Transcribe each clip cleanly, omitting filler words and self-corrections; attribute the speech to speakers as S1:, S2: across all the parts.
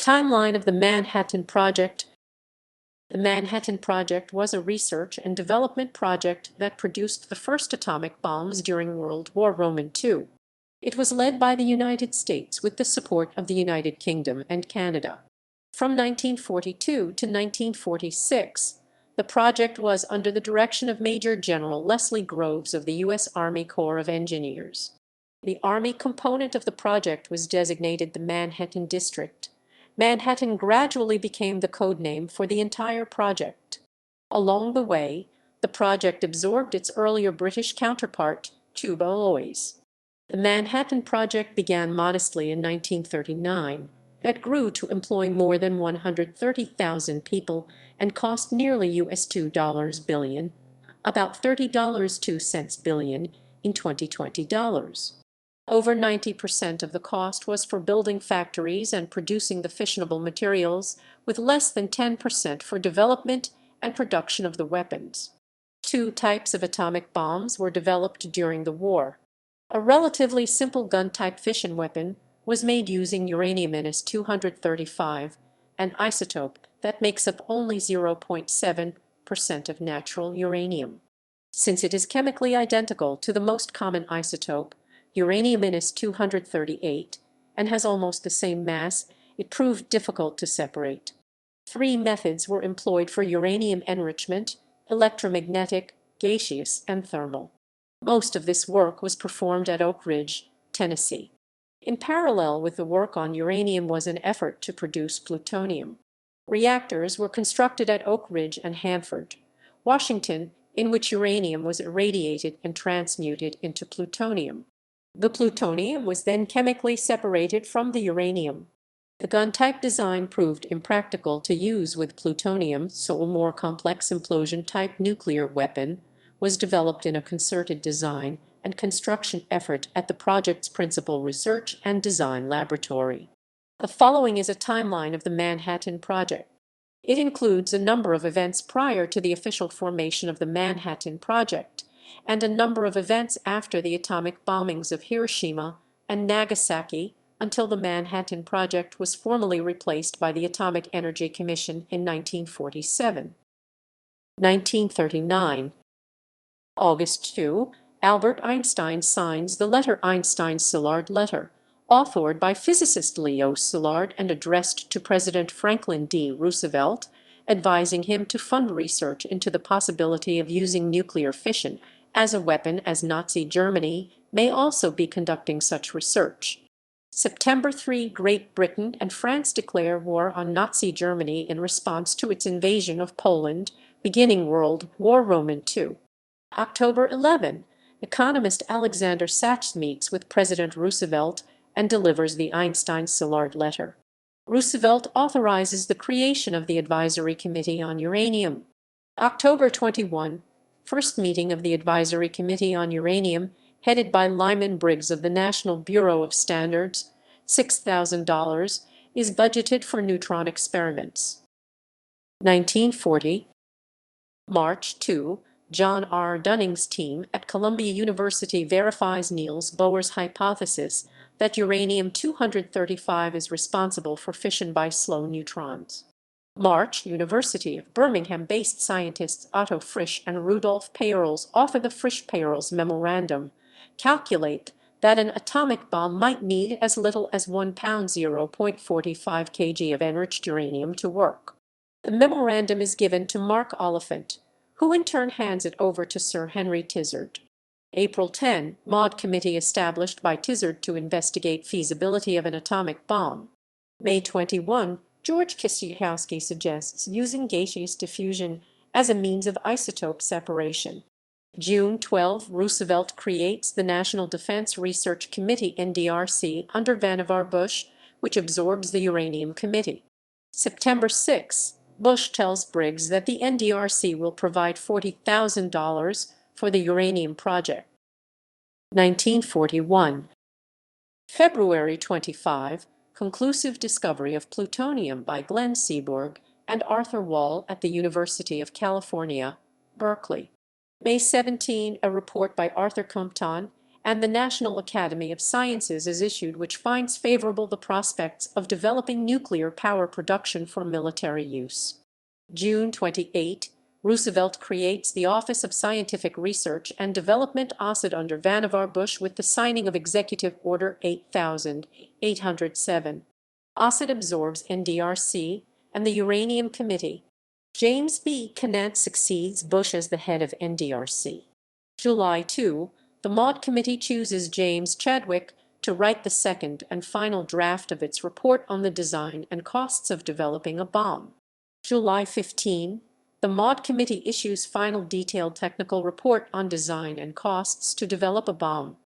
S1: Timeline of the Manhattan Project. The Manhattan Project was a research and development project that produced the first atomic bombs during World War II. It was led by the United States with the support of the United Kingdom and Canada. From 1942 to 1946, the project was under the direction of Major General Leslie Groves of the U.S. Army Corps of Engineers. The Army component of the project was designated the Manhattan District. Manhattan gradually became the codename for the entire project. Along the way, the project absorbed its earlier British counterpart, tube alloys. The Manhattan Project began modestly in 1939, but grew to employ more than 130,000 people and cost nearly $2 billion, about $30.02 billion in 2020 dollars. Over 90% of the cost was for building factories and producing the fissionable materials, with less than 10% for development and production of the weapons. Two types of atomic bombs were developed during the war. A relatively simple gun-type fission weapon was made using uranium-235, an isotope that makes up only 0.7% of natural uranium. Since it is chemically identical to the most common isotope, uranium-238, and has almost the same mass, it proved difficult to separate. Three methods were employed for uranium enrichment: electromagnetic, gaseous, and thermal. Most of this work was performed at Oak Ridge, Tennessee. In parallel with the work on uranium was an effort to produce plutonium. Reactors were constructed at Oak Ridge and Hanford, Washington, in which uranium was irradiated and transmuted into plutonium. The plutonium was then chemically separated from the uranium. The gun-type design proved impractical to use with plutonium, so a more complex implosion-type nuclear weapon was developed in a concerted design and construction effort at the project's principal research and design laboratory. The following is a timeline of the Manhattan Project. It includes a number of events prior to the official formation of the Manhattan Project, and a number of events after the atomic bombings of Hiroshima and Nagasaki until the Manhattan Project was formally replaced by the Atomic Energy Commission in 1947. 1939. August 2, Albert Einstein signs the letter Einstein-Szilard letter, authored by physicist Leo Szilard and addressed to President Franklin D. Roosevelt, advising him to fund research into the possibility of using nuclear fission as a weapon, as Nazi Germany may also be conducting such research. September 3, Great Britain and France declare war on Nazi Germany in response to its invasion of Poland, beginning World War II. October 11, economist Alexander Sachs meets with President Roosevelt and delivers the Einstein-Szilard letter. Roosevelt authorizes the creation of the Advisory Committee on Uranium. October 21, first meeting of the Advisory Committee on Uranium, headed by Lyman Briggs of the National Bureau of Standards. $6,000 is budgeted for neutron experiments. 1940. March 2, John R. Dunning's team at Columbia University verifies Niels Bohr's hypothesis that uranium-235 is responsible for fission by slow neutrons. March, University of Birmingham-based scientists Otto Frisch and Rudolf Peierls author the Frisch-Peierls Memorandum, calculate that an atomic bomb might need as little as 1 pound 0.45 kg of enriched uranium to work. The memorandum is given to Mark Oliphant, who in turn hands it over to Sir Henry Tizard. April 10, Maud Committee established by Tizard to investigate feasibility of an atomic bomb. May 21, George Kissiakowsky suggests using gaseous diffusion as a means of isotope separation. June 12, Roosevelt creates the National Defense Research Committee (NDRC) under Vannevar Bush, which absorbs the Uranium Committee. September 6, Bush tells Briggs that the NDRC will provide $40,000 for the uranium project. 1941. February 25, conclusive discovery of plutonium by Glenn Seaborg and Arthur Wall at the University of California, Berkeley. May 17, a report by Arthur Compton and the National Academy of Sciences is issued, which finds favorable the prospects of developing nuclear power production for military use. June 28, Roosevelt creates the Office of Scientific Research and Development OSD under Vannevar Bush with the signing of Executive Order 8807. OSD absorbs NDRC and the Uranium Committee. James B. Conant succeeds Bush as the head of NDRC. July 2, the Maud Committee chooses James Chadwick to write the second and final draft of its report on the design and costs of developing a bomb. July 15, the Maud Committee issues final detailed technical report on design and costs to develop a bomb.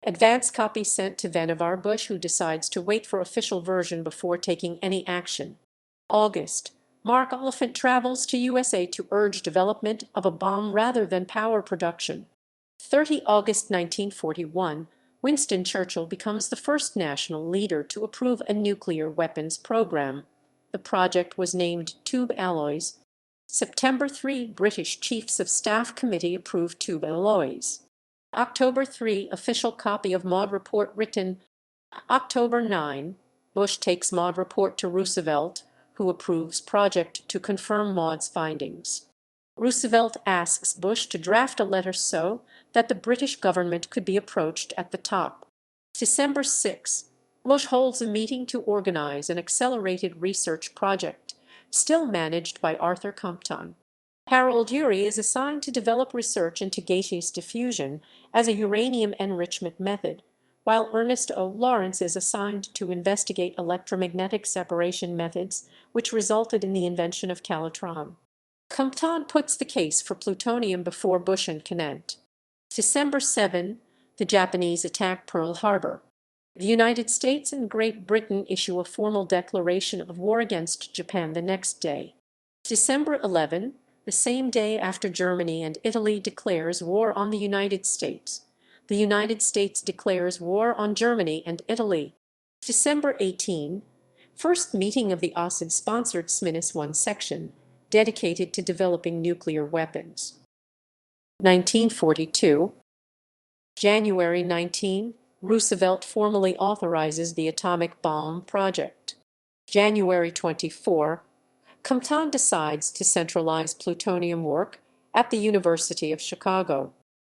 S1: Advance copy sent to Vannevar Bush, who decides to wait for official version before taking any action. August, Mark Oliphant travels to USA to urge development of a bomb rather than power production. 30 August 1941, Winston Churchill becomes the first national leader to approve a nuclear weapons program. The project was named Tube Alloys. September 3, British Chiefs of Staff Committee approved Tube Alloys. October 3, official copy of Maud Report written. October 9, Bush takes Maud Report to Roosevelt, who approves project to confirm Maud's findings. Roosevelt asks Bush to draft a letter so that the British government could be approached at the top. December 6, Bush holds a meeting to organize an accelerated research project, still managed by Arthur Compton. Harold Urey is assigned to develop research into gaseous diffusion as a uranium enrichment method, while Ernest O. Lawrence is assigned to investigate electromagnetic separation methods, which resulted in the invention of Calitron. Compton puts the case for plutonium before Bush and Conant. December 7, the Japanese attack Pearl Harbor. The United States and Great Britain issue a formal declaration of war against Japan the next day. December 11, the same day after Germany and Italy declares war on the United States, the United States declares war on Germany and Italy. December 18, first meeting of the OSD-sponsored SMINUS-1 section, dedicated to developing nuclear weapons. 1942. January 19, Roosevelt formally authorizes the atomic bomb project. January 24, Compton decides to centralize plutonium work at the University of Chicago.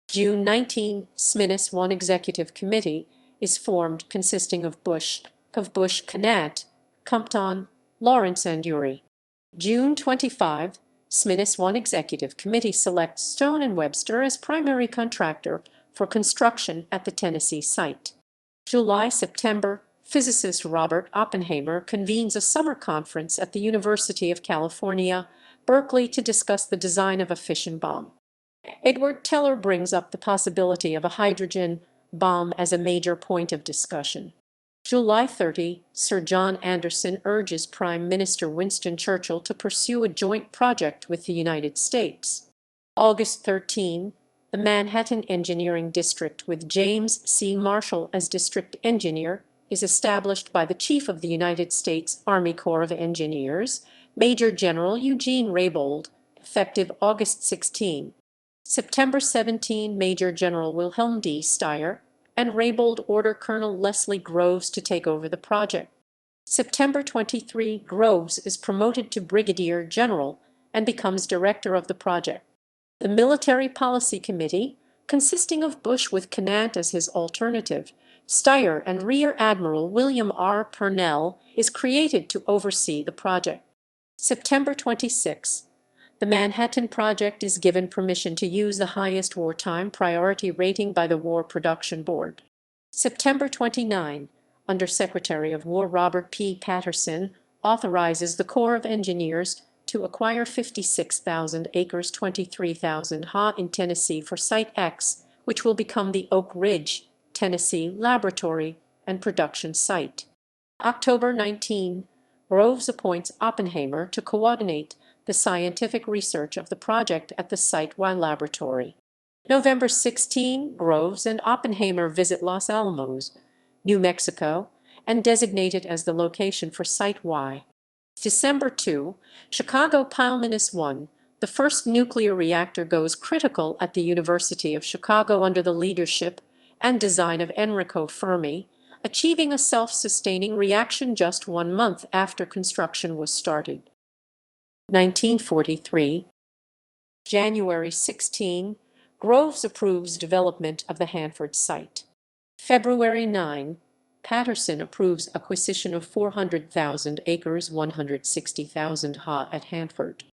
S1: June 19, SMINUS-1 Executive Committee is formed, consisting of Bush, Conant, Compton, Lawrence, and Urey. June 25, SMINUS-1 Executive Committee selects Stone and Webster as primary contractor for construction at the Tennessee site. July-September, physicist Robert Oppenheimer convenes a summer conference at the University of California, Berkeley, to discuss the design of a fission bomb. Edward Teller brings up the possibility of a hydrogen bomb as a major point of discussion. July 30, Sir John Anderson urges Prime Minister Winston Churchill to pursue a joint project with the United States. August 13, the Manhattan Engineering District, with James C. Marshall as district engineer, is established by the Chief of the United States Army Corps of Engineers, Major General Eugene Raybould, effective August 16. September 17, Major General Wilhelm D. Steyer and Raybould order Colonel Leslie Groves to take over the project. September 23, Groves is promoted to Brigadier General and becomes director of the project. The Military Policy Committee, consisting of Bush with Conant as his alternative, Steyer, and Rear Admiral William R. Purnell, is created to oversee the project. September 26, the Manhattan Project is given permission to use the highest wartime priority rating by the War Production Board. September 29, Under-Secretary of War Robert P. Patterson authorizes the Corps of Engineers to acquire 56,000 acres 23,000 ha in Tennessee for Site X, which will become the Oak Ridge, Tennessee laboratory and production site. October 19, Groves appoints Oppenheimer to coordinate the scientific research of the project at the Site-Y laboratory. November 16, Groves and Oppenheimer visit Los Alamos, New Mexico, and designate it as the location for Site-Y. December 2, Chicago Pile-1, the first nuclear reactor goes critical at the University of Chicago under the leadership and design of Enrico Fermi, achieving a self-sustaining reaction just 1 month after construction was started. 1943. January 16. Groves approves development of the Hanford site. February 9. Patterson approves acquisition of 400,000 acres 160,000 ha at Hanford.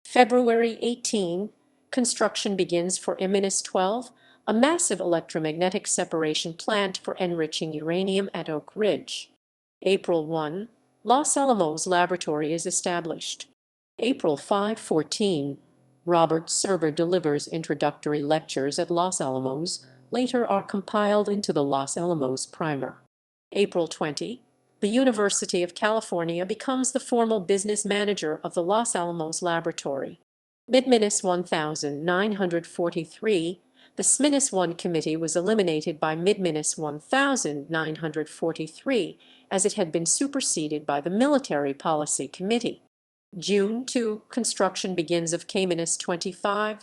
S1: February 18. Construction begins for Imminus-12, a massive electromagnetic separation plant for enriching uranium at Oak Ridge. April 1. Los Alamos Laboratory is established. April 5-14. Robert Serber delivers introductory lectures at Los Alamos, later are compiled into the Los Alamos Primer. April 20. The University of California becomes the formal business manager of the Los Alamos Laboratory. Mid-Minus 1943, the SMINUS-1 committee was eliminated by Mid-Minus 1943 as it had been superseded by the Military Policy Committee. June 2, construction begins of K-25.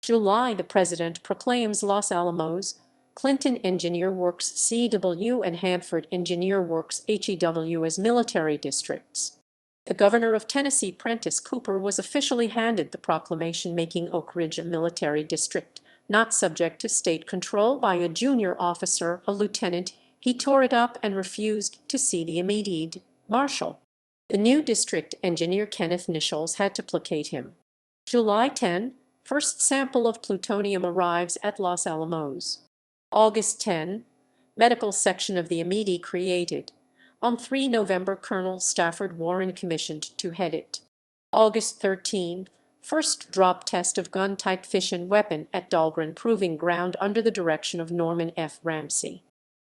S1: July, the President proclaims Los Alamos, Clinton Engineer Works CW and Hanford Engineer Works HEW as military districts. The governor of Tennessee, Prentice Cooper, was officially handed the proclamation making Oak Ridge a military district, not subject to state control, by a junior officer, a lieutenant. He tore it up and refused to see the immediate marshal. The new district engineer, Kenneth Nichols, had to placate him. July 10. First sample of plutonium arrives at Los Alamos. August 10. Medical section of the MIDI created. On 3 November, Colonel Stafford Warren commissioned to head it. August 13. First drop test of gun-type fission weapon at Dahlgren Proving Ground under the direction of Norman F. Ramsey.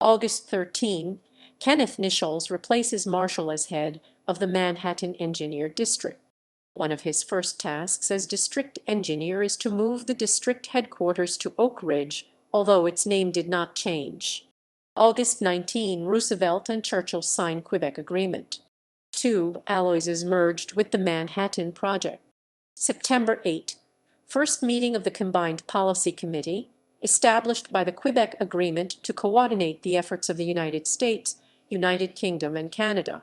S1: August 13. Kenneth Nichols replaces Marshall as head of the Manhattan Engineer District. One of his first tasks as district engineer is to move the district headquarters to Oak Ridge, although its name did not change. August 19. Roosevelt and Churchill sign Quebec Agreement. 2. Alloys is merged with the Manhattan Project. September 8. First meeting of the Combined Policy Committee, established by the Quebec Agreement to coordinate the efforts of the United States, United Kingdom, and Canada.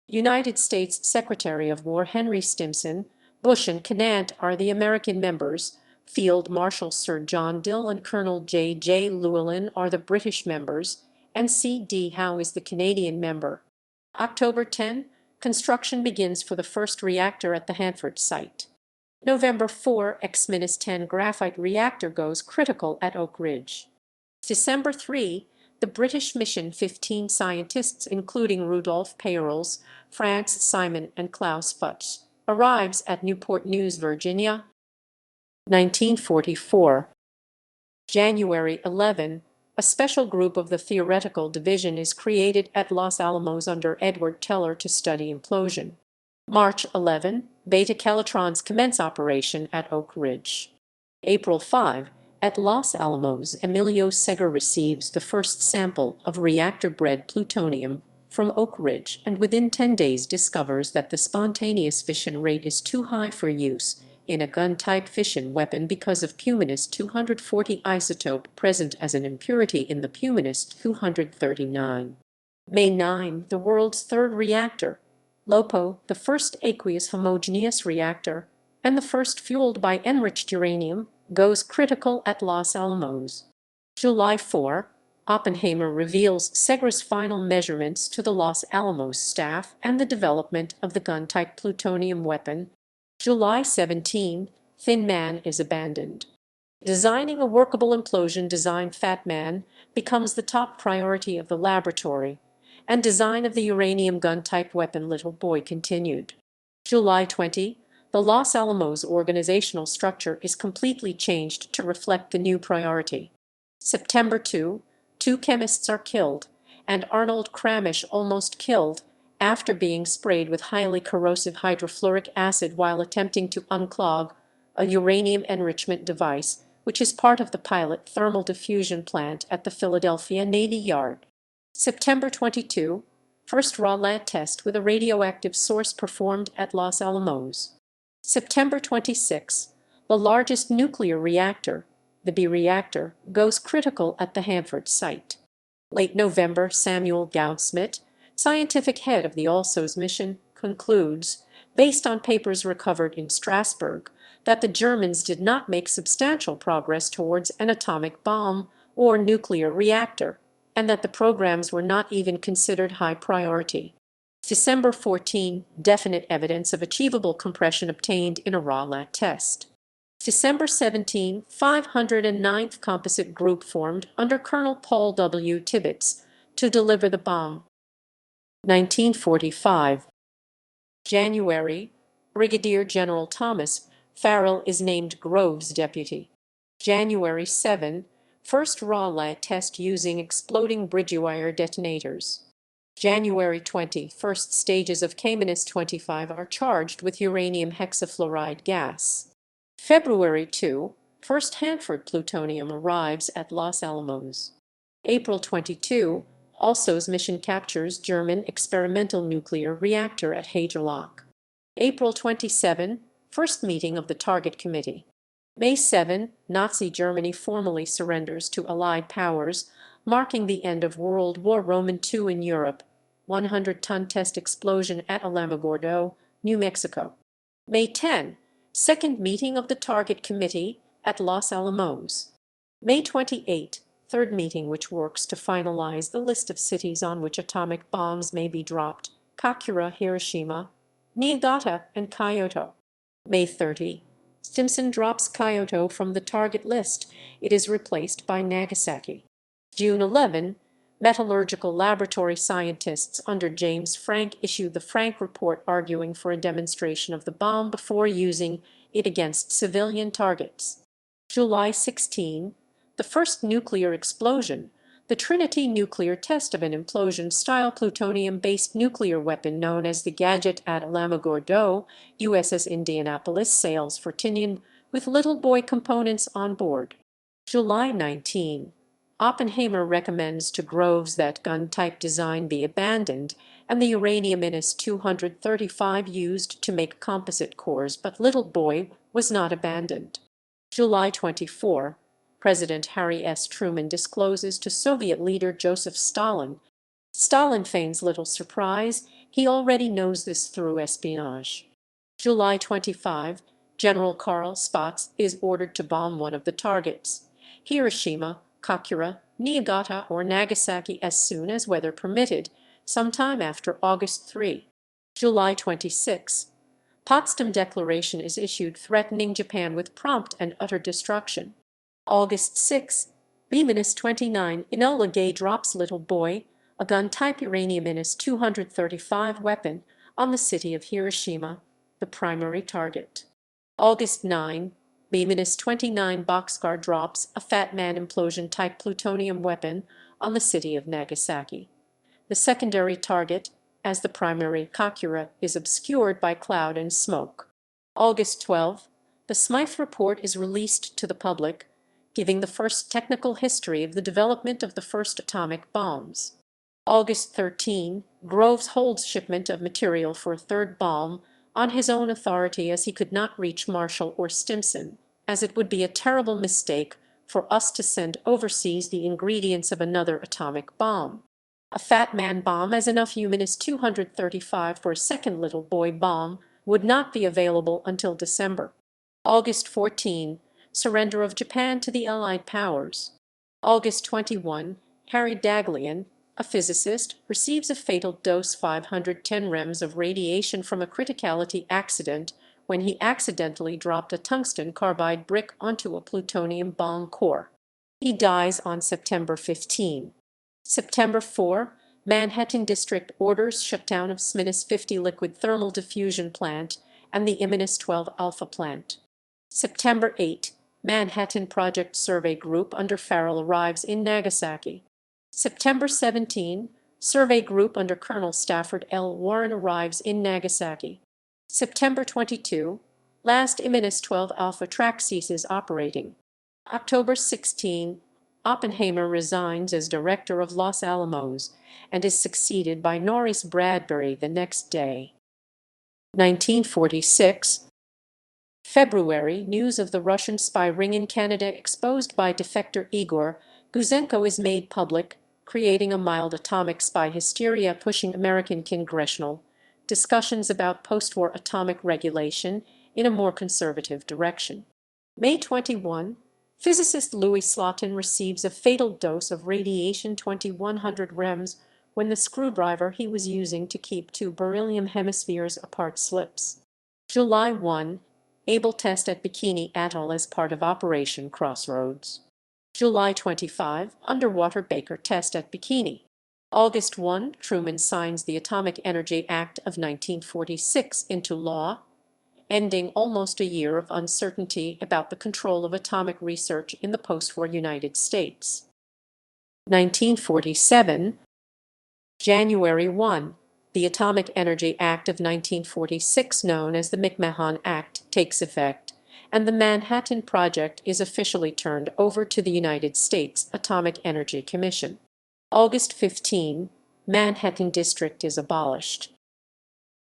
S1: United States Secretary of War Henry Stimson, Bush, and Connaught are the American members. Field Marshal Sir John Dill and Colonel J. Llewellyn are the British members, and C.D. Howe is the Canadian member. October 10. Construction begins for the first reactor at the Hanford site. November 4. X-10 graphite reactor goes critical at Oak Ridge. December 3. The British mission, 15 scientists including Rudolph Peierls, Franz Simon, and Klaus Futz, arrives at Newport News, Virginia. 1944. January 11. A special group of the Theoretical Division is created at Los Alamos under Edward Teller to study implosion. March 11. Beta Calatrons commence operation at Oak Ridge. April 5. At Los Alamos, Emilio Seger receives the first sample of reactor-bred plutonium from Oak Ridge and within 10 days discovers that the spontaneous fission rate is too high for use in a gun-type fission weapon because of Puminus-240 isotope present as an impurity in the Puminus-239. May 9. The world's third reactor, LOPO, the first aqueous homogeneous reactor, and the first fueled by enriched uranium, goes critical at Los Alamos. July 4. Oppenheimer reveals Seger's final measurements to the Los Alamos staff and the development of the gun-type plutonium weapon. July 17. Thin Man is abandoned. Designing a workable implosion design, Fat Man, becomes the top priority of the laboratory, and design of the uranium gun-type weapon, Little Boy, continued. July 20. The Los Alamos organizational structure is completely changed to reflect the new priority. September 2. 2 chemists are killed, and Arnold Kramish almost killed, after being sprayed with highly corrosive hydrofluoric acid while attempting to unclog a uranium enrichment device, which is part of the pilot thermal diffusion plant at the Philadelphia Navy Yard. September 22. First raw lead test with a radioactive source performed at Los Alamos. September 26. The largest nuclear reactor, the B reactor, goes critical at the Hanford site. Late November, Samuel Goudsmit, scientific head of the ALSO's mission, concludes, based on papers recovered in Strasbourg, that the Germans did not make substantial progress towards an atomic bomb or nuclear reactor, and that the programs were not even considered high priority. December 14, definite evidence of achievable compression obtained in a raw lat test. December 17, 509th Composite Group formed under Colonel Paul W. Tibbets to deliver the bomb. 1945. January, Brigadier General Thomas Farrell is named Groves deputy. January 7, first raw lat test using exploding bridge wire detonators. January 20, first stages of K-25 are charged with uranium hexafluoride gas. February 2, first Hanford plutonium arrives at Los Alamos. April 22, ALSO's mission captures German experimental nuclear reactor at Hagerloch. April 27, first meeting of the Target Committee. May 7, Nazi Germany formally surrenders to Allied powers, marking the end of World War II in Europe. 100-ton test explosion at Alamogordo, New Mexico. May 10, second meeting of the Target Committee at Los Alamos. May 28, third meeting which works to finalize the list of cities on which atomic bombs may be dropped: Kakura, Hiroshima, Niigata, and Kyoto. May 30, Stimson drops Kyoto from the target list. It is replaced by Nagasaki. June 11, metallurgical laboratory scientists under James Frank issue the Frank Report arguing for a demonstration of the bomb before using it against civilian targets. July 16, the first nuclear explosion, the Trinity nuclear test of an implosion-style plutonium-based nuclear weapon known as the Gadget at Alamogordo, USS Indianapolis sails for Tinian with little boy components on board. July 19, Oppenheimer recommends to Groves that gun-type design be abandoned and the uranium-235 used to make composite cores, but little boy was not abandoned. July 24, President Harry S. Truman discloses to Soviet leader Joseph Stalin. Stalin feigns little surprise. He already knows this through espionage. July 25, General Karl Spaatz is ordered to bomb one of the targets: Hiroshima, Kakura, Niigata, or Nagasaki as soon as weather permitted, sometime after August 3. July 26. Potsdam Declaration is issued threatening Japan with prompt and utter destruction. August 6. B-29 Enola Gay drops Little Boy, a gun-type uranium-235 weapon, on the city of Hiroshima, the primary target. August 9. B-29 Boxcar drops a Fat Man implosion-type plutonium weapon on the city of Nagasaki. The secondary target, as the primary Kakura, is obscured by cloud and smoke. August 12, the Smythe Report is released to the public, giving the first technical history of the development of the first atomic bombs. August 13, Groves holds shipment of material for a third bomb on his own authority as he could not reach Marshall or Stimson, as it would be a terrible mistake for us to send overseas the ingredients of another atomic bomb. A Fat Man bomb as enough U-235 for a second Little Boy bomb would not be available until December. August 14, surrender of Japan to the Allied powers. August 21, Harry Daghlian, a physicist, receives a fatal dose 510 rems of radiation from a criticality accident when he accidentally dropped a tungsten carbide brick onto a plutonium bomb core. He dies on September 15. September 4, Manhattan District orders shutdown of SMINUS 50 liquid thermal diffusion plant and the IMINUS 12 alpha plant. September 8, Manhattan Project Survey Group under Farrell arrives in Nagasaki. September 17, Survey Group under Colonel Stafford L. Warren arrives in Nagasaki. September 22, last IMINUS 12 alpha track ceases operating. October 16, Oppenheimer resigns as director of Los Alamos and is succeeded by Norris Bradbury the next day. 1946. February, news of the Russian spy ring in Canada exposed by defector Igor Guzenko is made public, creating a mild atomic spy hysteria pushing American congressional discussions about post-war atomic regulation in a more conservative direction. May 21, physicist Louis Slotin receives a fatal dose of radiation 2100 rems when the screwdriver he was using to keep two beryllium hemispheres apart slips. July 1, Able test at Bikini Atoll as part of Operation Crossroads. July 25, underwater Baker test at Bikini. August 1, Truman signs the Atomic Energy Act of 1946 into law, ending almost a year of uncertainty about the control of atomic research in the post-war United States. 1947, January 1, the Atomic Energy Act of 1946, known as the McMahon Act, takes effect, and the Manhattan Project is officially turned over to the United States Atomic Energy Commission. August 15, Manhattan District is abolished.